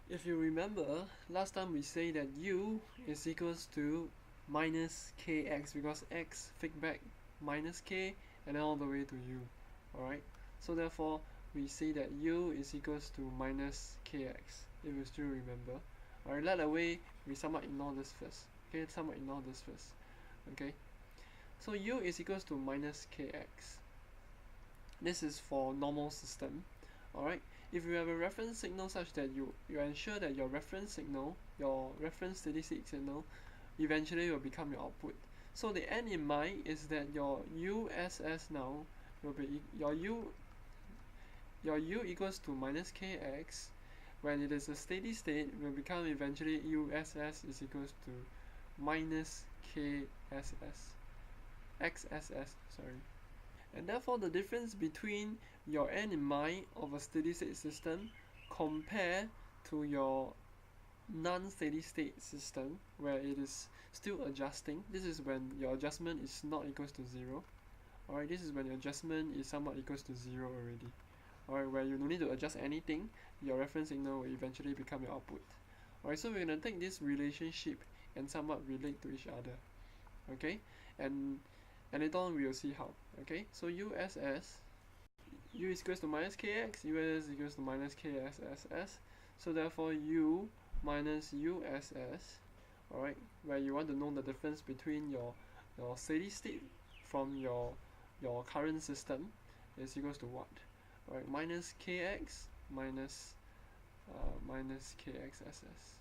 If you remember, last time we say that u is equals to minus kx because x feedback minus k and then all the way to u. Alright, so therefore we say that u is equals to minus kx, if you still remember. Alright, right away we somewhat ignore this first. Okay, somewhat ignore this first. Okay, so u is equals to minus kx. This is for normal system. Alright, if you have a reference signal such that you ensure that your reference signal, your reference steady state signal, eventually will become your output. So the end in mind is that your USS now will be your U equals to minus kx. When it is a steady state, will become eventually USS is equals to minus KSS, XSS, sorry. And therefore the difference between your end in mind of a steady state system compared to your non-steady state system where it is still adjusting, this is when your adjustment is not equals to 0. Alright, this is when your adjustment is somewhat equals to 0 already. Alright, where you don't need to adjust anything, your reference signal will eventually become your output. Alright, so we're going to take this relationship and somewhat relate to each other. Okay, and later on we will see how. Okay, so USS, U is equals to minus KX, US is equals to minus KSSS. So therefore U minus USS, alright, where you want to know the difference between your steady state from your current system is equals to what? Alright, minus KX minus minus KXSS,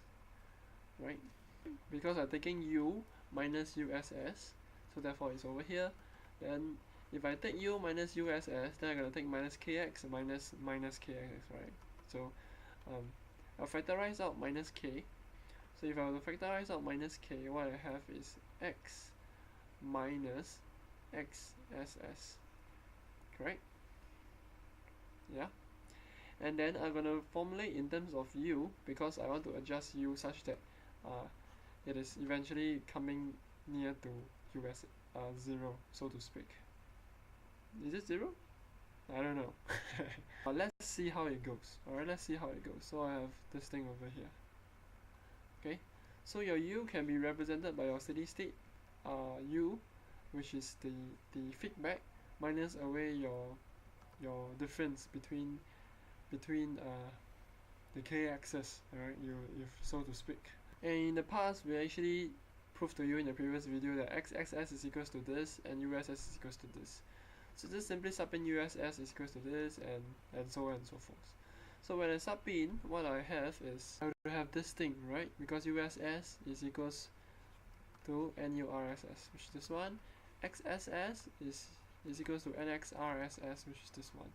right? Because I'm taking U minus USS, so therefore it's over here. Then if I take U minus USS, then I'm going to take minus KX minus minus KX, right? So I'll factorize out minus K. So if I were to factorize out minus K, what I have is X minus XSS, correct? Yeah. And then I'm going to formulate in terms of U because I want to adjust U such that it is eventually coming near to US 0, so to speak. Is it 0? I don't know. Let's see how it goes. Alright, let's see how it goes. So I have this thing over here. Okay, so your U can be represented by your steady state U, which is the feedback, minus away your difference between the k-axis, alright, if so to speak. And in the past, we actually proved to you in the previous video that xxs is equals to this and uss is equals to this. So just simply sub in uss is equals to this and so on and so forth. So when I sub in, what I have is I would have this thing, right? Because uss is equals to nurss, which is this one. xss is equals to nxrss, which is this one.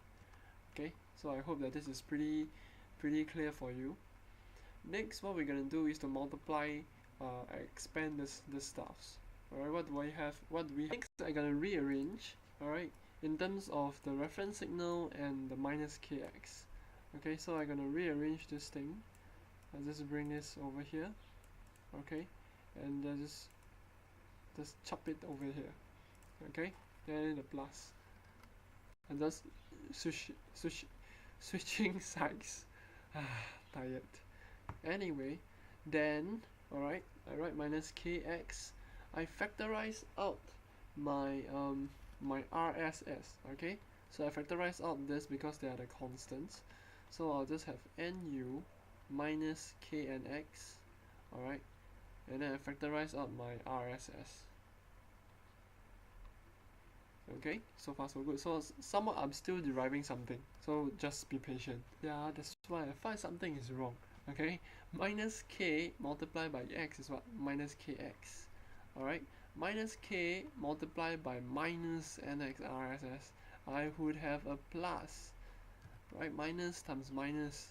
Okay, so I hope that this is pretty clear for you. Next, what we're gonna do is to multiply, expand this stuffs. Alright, what do I have? What do we have? Next, I'm gonna rearrange. Alright, in terms of the reference signal and the minus kx. Okay, so I'm gonna rearrange this thing. I'll just bring this over here. Okay, and just chop it over here. Okay, then the plus. And just switching sides. Tired. Anyway, then alright, I write minus kx. I factorize out my my RSS. Okay, so I factorize out this because they are the constants. So I'll just have nu minus k and x. Alright, and then I factorize out my RSS. Okay, so far so good. So somewhat I'm still deriving something, so just be patient. Yeah, that's why I find something is wrong. Okay, minus k multiplied by x is what? Minus kx. Alright, minus k multiplied by minus nxrss, I would have a plus. Right, minus times minus,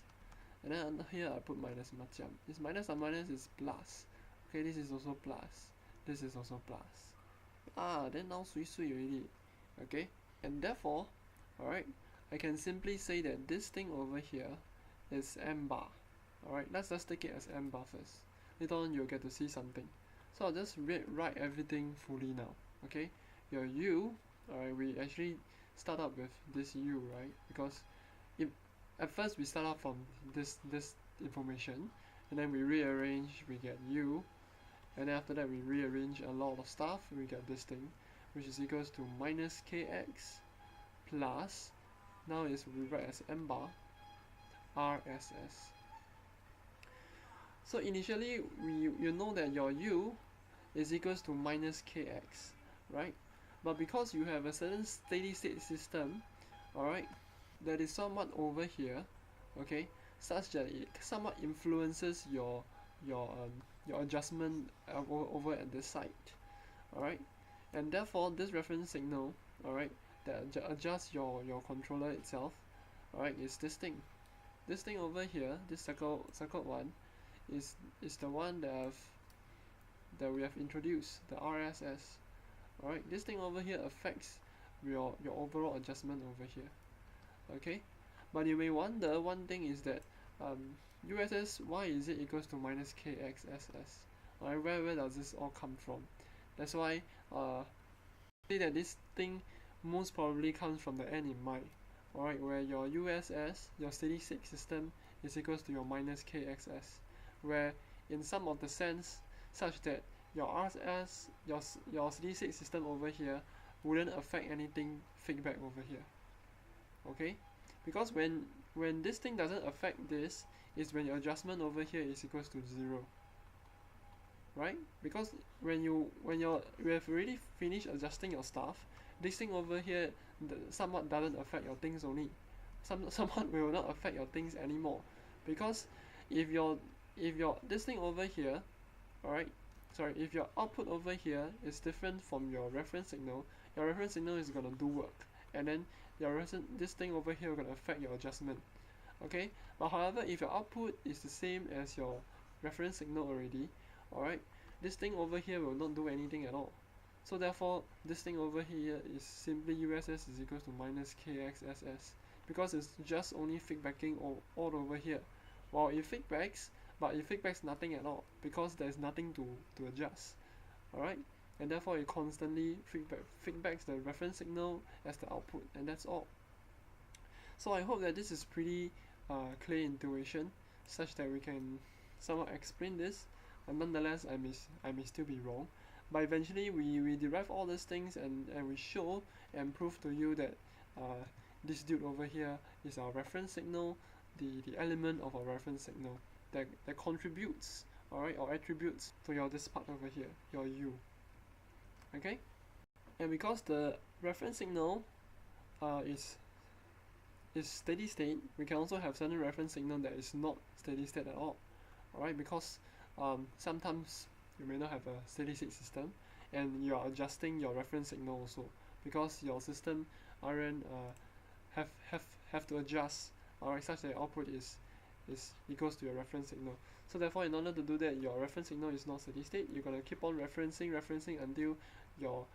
and then under here I put minus macam. This minus and minus is plus. Okay, this is also plus. This is also plus. Then now sui already. Okay, and therefore, alright, I can simply say that this thing over here is m bar. Alright, let's just take it as m bar first. Later on you'll get to see something. So I'll just write everything fully now. Okay, your u, alright, we actually start up with this u, right? Because if at first we start out from this information, and then we rearrange, we get u, and then after that we rearrange a lot of stuff, we get this thing, which is equals to minus kx plus, now is we write as m bar rss. So initially you know that your u is equals to minus kx, right? But because you have a certain steady state system, alright, that is somewhat over here, okay, such that it somewhat influences your adjustment over at this side, alright, and therefore this reference signal, alright, that adjusts your controller itself, alright, is this thing. This thing over here, this circled one, is the one that we have introduced, the RSS. Alright, this thing over here affects your overall adjustment over here. Okay, but you may wonder, one thing is that USS, why is it equals to minus KXSS? Alright, where does this all come from? That's why say that this thing most probably comes from the end in mind. Alright, where your USS, your steady state system, is equals to your minus KXS, where in some of the sense such that your RSS, your steady state system over here wouldn't affect anything feedback over here. Okay, because when this thing doesn't affect this is when your adjustment over here is equals to 0, right? Because when you have already finished adjusting your stuff, this thing over here somewhat doesn't affect your things only. Somewhat will not affect your things anymore, because if your this thing over here, alright, sorry, if your output over here is different from your reference signal, your reference signal is gonna do work, and then this thing over here gonna affect your adjustment. Okay, but however, if your output is the same as your reference signal already, alright, this thing over here will not do anything at all. So therefore, this thing over here is simply USS is equals to minus KXSS, because it's just only feedbacking all over here. While it feedbacks, but it feedbacks nothing at all, because there's nothing to adjust. Alright, and therefore it constantly feedbacks the reference signal as the output, and that's all. So I hope that this is pretty clear intuition, such that we can somewhat explain this, and nonetheless I may still be wrong. But eventually we derive all these things, and we show and prove to you that this dude over here is our reference signal, the element of our reference signal that contributes, alright, or attributes to your this part over here, your U. Okay? And because the reference signal is steady state, we can also have certain reference signal that is not steady state at all. Alright, because sometimes you may not have a steady state system, and you are adjusting your reference signal also, because your system aren't have to adjust, alright, such that your output is equals to your reference signal. So therefore, in order to do that, your reference signal is not steady state. You're gonna keep on referencing until your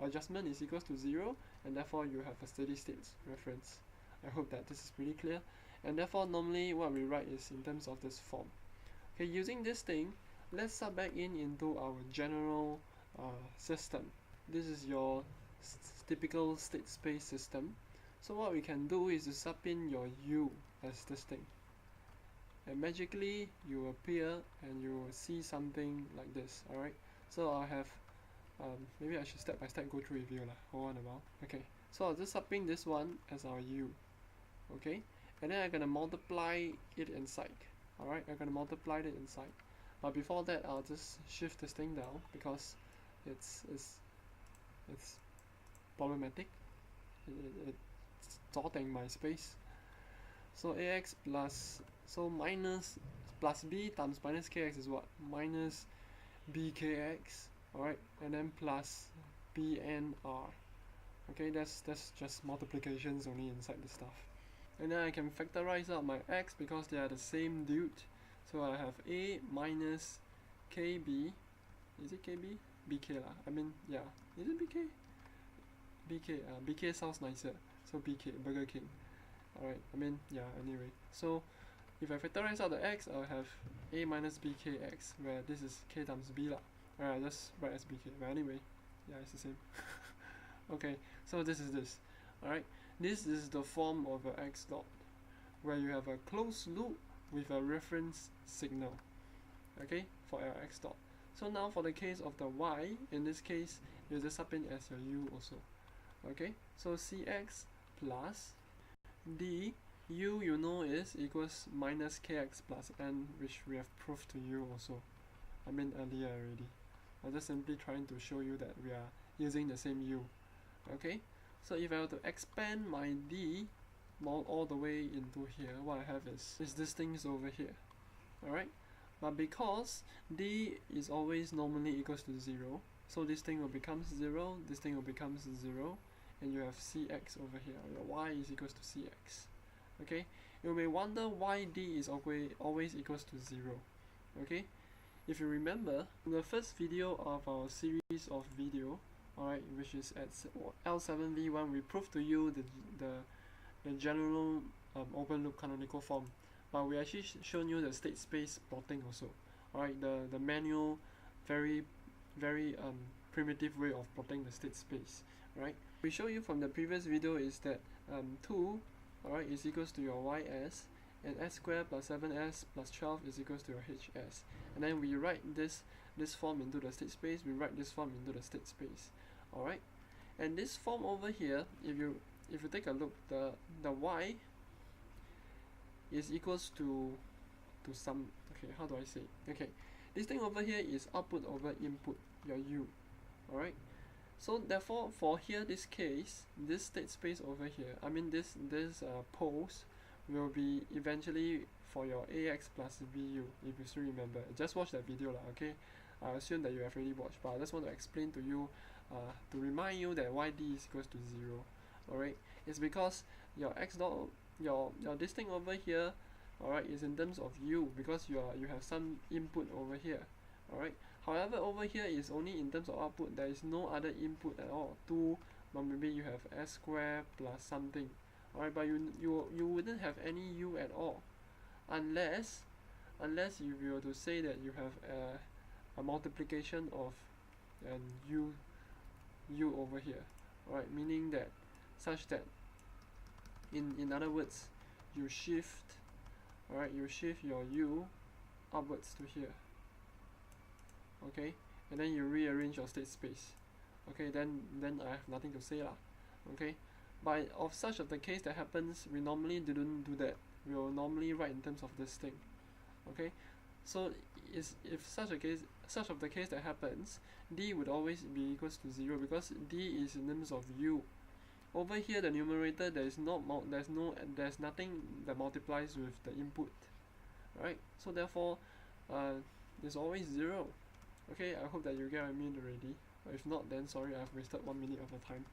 adjustment is equals to 0, and therefore you have a steady state reference. I hope that this is pretty clear. And therefore, normally what we write is in terms of this form. Okay, using this thing, let's sub back into our general system. This is your typical state space system. So what we can do is to sub in your U as this thing, and magically you appear and you will see something like this. Alright, so I'll have maybe I should step by step go through with you lah. Hold on a while. Okay, so I'll just sub in this one as our U. Okay, and then I'm gonna multiply it inside. Alright, I'm gonna multiply it inside. But before that, I'll just shift this thing down, because it's problematic. It's sorting my space. So ax plus, so minus plus b times minus kx is what? Minus bkx, alright, and then plus bnr. Okay, that's just multiplications only inside the stuff. And then I can factorize out my x because they are the same dude. So I have a minus kb. Is it kb? bk lah. I mean, yeah. Is it bk? bk. Bk sounds nicer. So bk, Burger King. Alright, I mean, yeah, anyway. So if I factorize out the x, I'll have a minus bkx, where this is k times b lah. Alright, just write as bk. But anyway, yeah, it's the same. Okay, so this is this. Alright, this is the form of a x dot, where you have a closed loop with a reference signal, okay, for your x dot. So now for the case of the y, in this case you just sub in as your u also, okay. So cx plus d, u you know is equals minus kx plus n, which we have proved to you also, I mean earlier already. I'm just simply trying to show you that we are using the same u, okay. So if I were to expand my d all the way into here, what I have is this thing over here, alright. But because d is always normally equals to 0, so this thing will become 0, this thing will become 0, and you have cx over here, your y is equals to cx, okay. You may wonder why d is always equals to 0, okay. If you remember, in the first video of our series of video, alright, which is at l7v1, we proved to you the general open loop canonical form, but we actually shown you the state space plotting also, alright, the manual, very primitive way of plotting the state space, right. We show you from the previous video is that 2, alright, is equals to your ys, and s squared plus 7s plus 12 is equals to your hs, and then we write this form into the state space, we write this form into the state space, alright. And this form over here, if you take a look, the y is equals to some, okay, how do I say it? Okay, this thing over here is output over input, your u, alright. So therefore for here, this case, this state space over here, I mean this poles will be eventually for your ax plus bu, if you still remember. Just watch that video lah, okay. I assume that you have already watched, but I just want to explain to you, to remind you that why d is equals to 0, alright. It's because your x dot, your this thing over here, alright, is in terms of u, because you have some input over here, alright. However, over here is only in terms of output, there is no other input at all. 2, but maybe you have s squared plus something, alright, but you wouldn't have any u at all, unless you were to say that you have a multiplication of u over here, alright, meaning that such that in other words, you shift, alright, you shift your u upwards to here, okay, and then you rearrange your state space, okay, then I have nothing to say lah, okay. But of such of the case that happens, we normally didn't do that. We will normally write in terms of this thing, okay. So if such of the case that happens, d would always be equals to 0, because d is in terms of u. Over here, the numerator, there's nothing that multiplies with the input, right? So therefore, there's always 0. Okay, I hope that you get what I mean already. But if not, then sorry, I've wasted 1 minute of your time.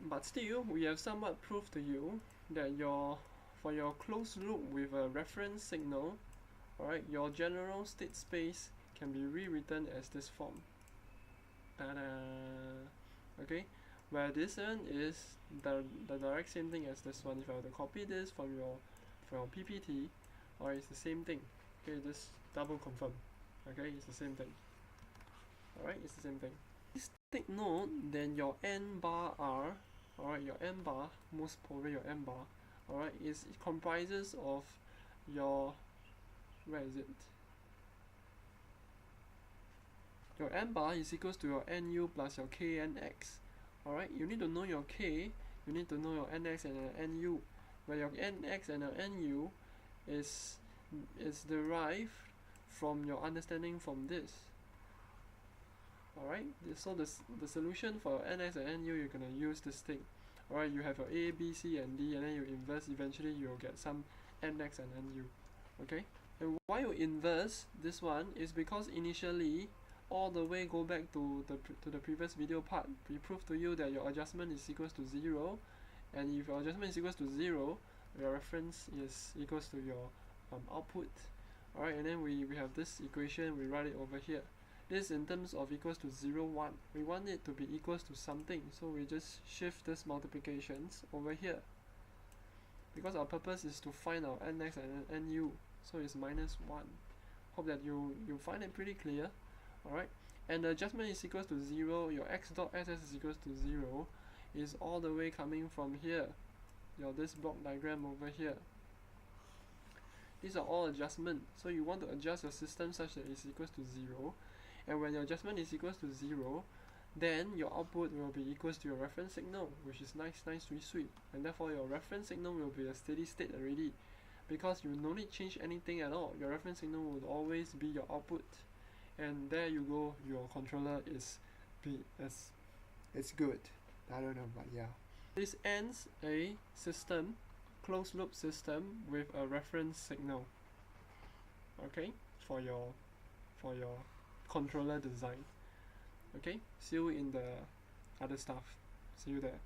But still, we have somewhat proved to you that for your closed loop with a reference signal, alright, your general state space can be rewritten as this form. Ta-da! Okay, where this one is the direct same thing as this one. If I were to copy this from your PPT, alright, it's the same thing. Okay, just double confirm. Okay, it's the same thing. Alright, it's the same thing. Please take note that your n bar r, alright, your n bar, most probably your n bar, alright, it comprises of your, where is it? Your n bar is equals to your nu plus your knx. Alright, you need to know your k, you need to know your nx and your nu. Where your nx and your nu is derived from your understanding from this. Alright, so the solution for nx and nu, you're gonna use this thing. Alright, you have your a, b, c, and d, and then you inverse, eventually you'll get some nx and nu. Okay, and why you inverse this one is because initially, all the way go back to the previous video part, we proved to you that your adjustment is equals to 0, and if your adjustment is equals to 0, your reference is equals to your output. Alright, and then we have this equation, we write it over here. This in terms of equals to 0, 1. We want it to be equals to something, so we just shift this multiplications over here. Because our purpose is to find our nx and nu, so it's minus 1. Hope that you find it pretty clear. Alright, and the adjustment is equals to 0, your x dot ss is equals to 0, is all the way coming from here, this block diagram over here. These are all adjustments. So you want to adjust your system such that it's equals to 0, and when your adjustment is equals to 0, then your output will be equals to your reference signal, which is nice, sweet, sweet, and therefore your reference signal will be a steady state already, because you no need change anything at all. Your reference signal will always be your output, and there you go. Your controller is it's good. I don't know, but yeah. This ends a system, closed loop system with a reference signal. Okay, for your controller design. Okay, see you in the other stuff. See you there.